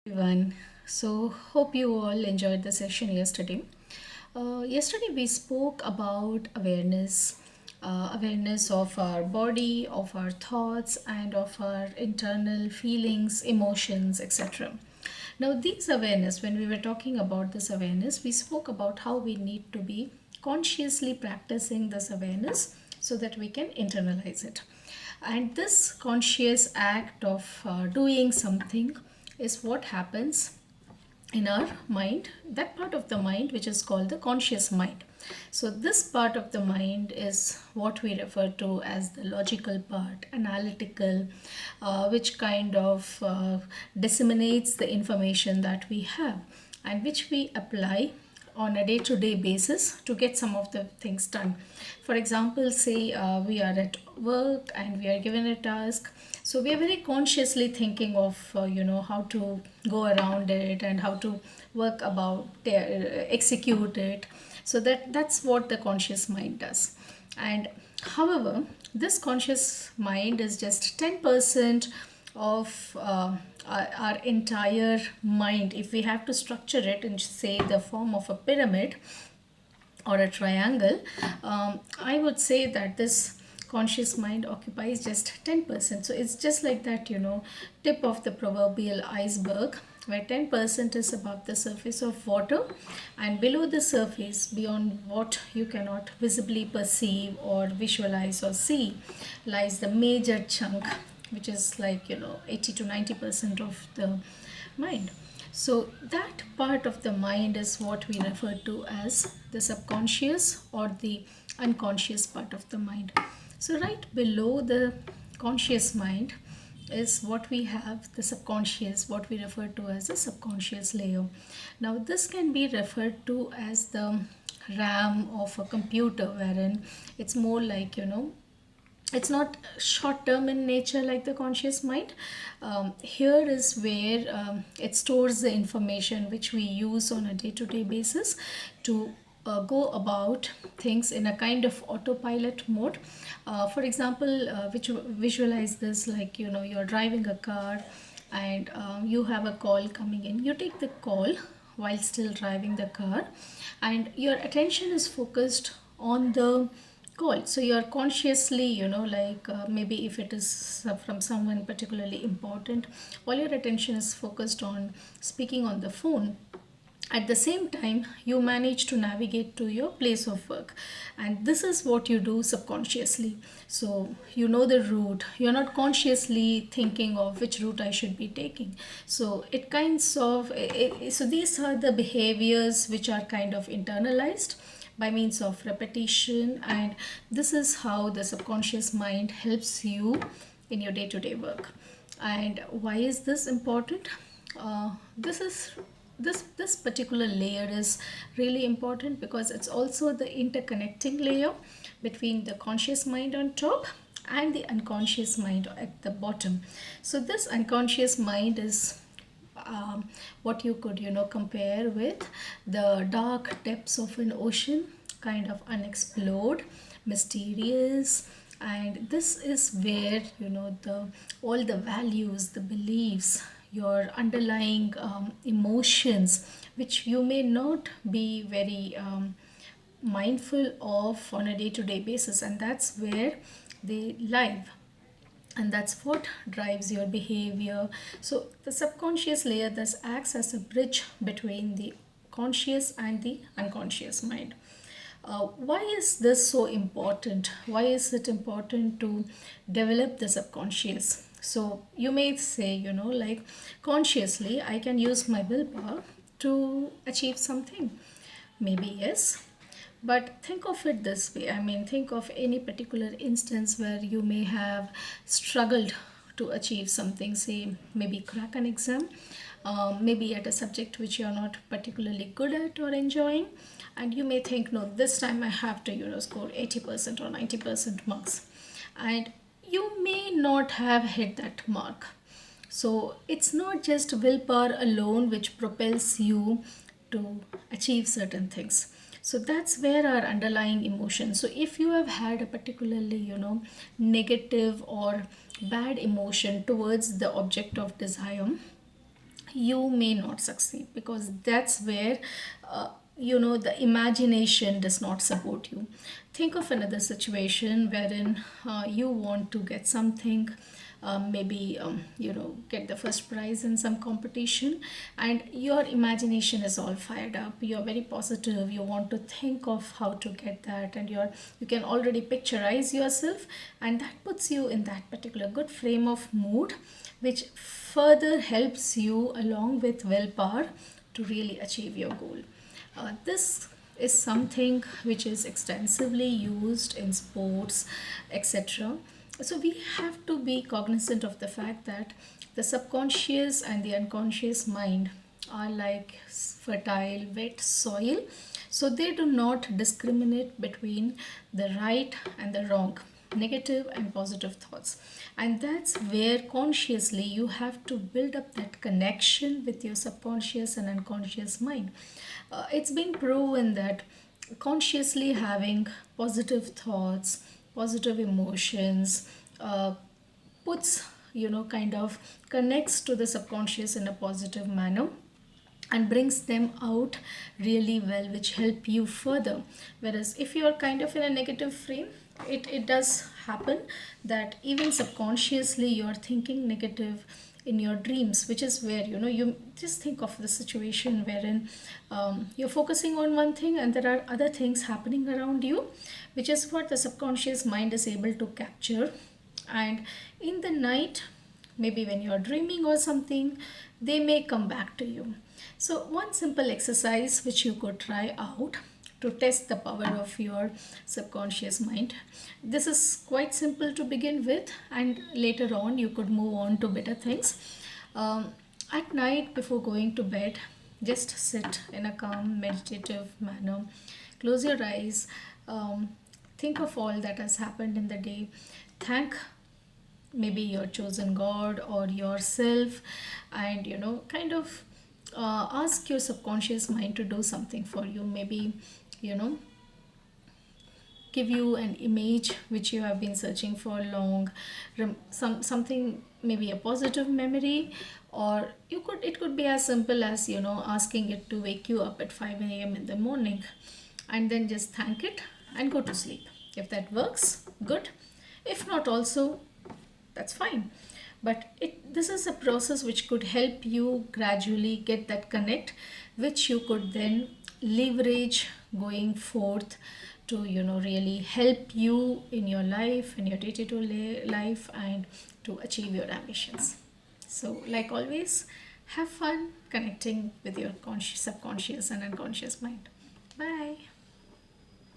Everyone. So, hope you all enjoyed the session yesterday. Yesterday, we spoke about awareness, awareness of our body, of our thoughts, and of our internal feelings, emotions, etc. Now, these awareness, when we were talking about this awareness, we spoke about how we need to be consciously practicing this awareness so that we can internalize it. And this conscious act of doing something is what happens in our mind, that part of the mind which is called the conscious mind. So this part of the mind is what we refer to as the logical part, analytical, which kind of disseminates the information that we have and which we apply on a day-to-day basis to get some of the things done. For example, say we are at work and we are given a task, so we are very consciously thinking of how to go around it and how to work about execute it. So that's what the conscious mind does. And however, this conscious mind is just 10% of our entire mind. If we have to structure it in, say, the form of a pyramid or a triangle, I would say that this conscious mind occupies just 10%. So it's just like that, tip of the proverbial iceberg, where 10% is above the surface of water, and below the surface, beyond what you cannot visibly perceive or visualize or see, lies the major chunk, which is like 80 to 90% of the mind. So that part of the mind is what we refer to as the subconscious or the unconscious part of the mind. So right below the conscious mind is what we have, the subconscious, what we refer to as the subconscious layer. Now this can be referred to as the RAM of a computer, wherein it's more like it's not short term in nature like the conscious mind. Here is where it stores the information which we use on a day-to-day basis to go about things in a kind of autopilot mode. For example, which visualize this like you're driving a car and you have a call coming in. You take the call while still driving the car, and your attention is focused on the call. So you're consciously like maybe if it is from someone particularly important, while your attention is focused on speaking on the phone, at the same time you manage to navigate to your place of work, and this is what you do subconsciously. So you know the route, you're not consciously thinking of which route I should be taking. So it kinds of so these are the behaviors which are kind of internalized by means of repetition, and this is how the subconscious mind helps you in your day-to-day work. And why is this important? This is this particular layer is really important because it's also the interconnecting layer between the conscious mind on top and the unconscious mind at the bottom. So this unconscious mind is what you could compare with the dark depths of an ocean, kind of unexplored, mysterious. And this is where the all the values, the beliefs, your underlying emotions, which you may not be very mindful of on a day-to-day basis, and that's where they live, and that's what drives your behavior. So the subconscious layer thus acts as a bridge between the conscious and the unconscious mind. Why is this so important? Why is it important to develop the subconscious? So you may say, like consciously I can use my willpower to achieve something. Maybe yes, but think of it this way. I mean, think of any particular instance where you may have struggled to achieve something, say, maybe crack an exam, maybe at a subject which you're not particularly good at or enjoying. And you may think, no, this time I have to, score 80% or 90% marks. And you may not have hit that mark. So it's not just willpower alone which propels you to achieve certain things. So that's where our underlying emotion. So if you have had a particularly negative or bad emotion towards the object of desire, you may not succeed, because that's where the imagination does not support you. Think of another situation wherein you want to get something, maybe get the first prize in some competition, and your imagination is all fired up, you're very positive, you want to think of how to get that, and you can already picturize yourself, and that puts you in that particular good frame of mood, which further helps you along with willpower to really achieve your goal. This is something which is extensively used in sports, etc. So we have to be cognizant of the fact that the subconscious and the unconscious mind are like fertile, wet soil. So they do not discriminate between the right and the wrong, negative and positive thoughts. And that's where consciously you have to build up that connection with your subconscious and unconscious mind. It's been proven that consciously having positive thoughts, positive emotions, puts, kind of connects to the subconscious in a positive manner and brings them out really well, which help you further. Whereas if you are kind of in a negative frame, it does happen that even subconsciously you are thinking negative in your dreams, which is where you just think of the situation wherein you're focusing on one thing and there are other things happening around you, which is what the subconscious mind is able to capture. And in the night, maybe when you're dreaming or something, they may come back to you. So one simple exercise which you could try out to test the power of your subconscious mind. This is quite simple to begin with, and later on you could move on to better things. At night before going to bed, just sit in a calm meditative manner, close your eyes, think of all that has happened in the day, thank maybe your chosen god or yourself, and kind of ask your subconscious mind to do something for you. Maybe you know give you an image which you have been searching for long, something, maybe a positive memory, or it could be as simple as asking it to wake you up at 5 a.m. in the morning, and then just thank it and go to sleep. If that works, good. If not also, that's fine. But this is a process which could help you gradually get that connect, which you could then leverage going forth to really help you in your life, in your day-to-day life, and to achieve your ambitions. So like always, have fun connecting with your subconscious and unconscious mind. Bye.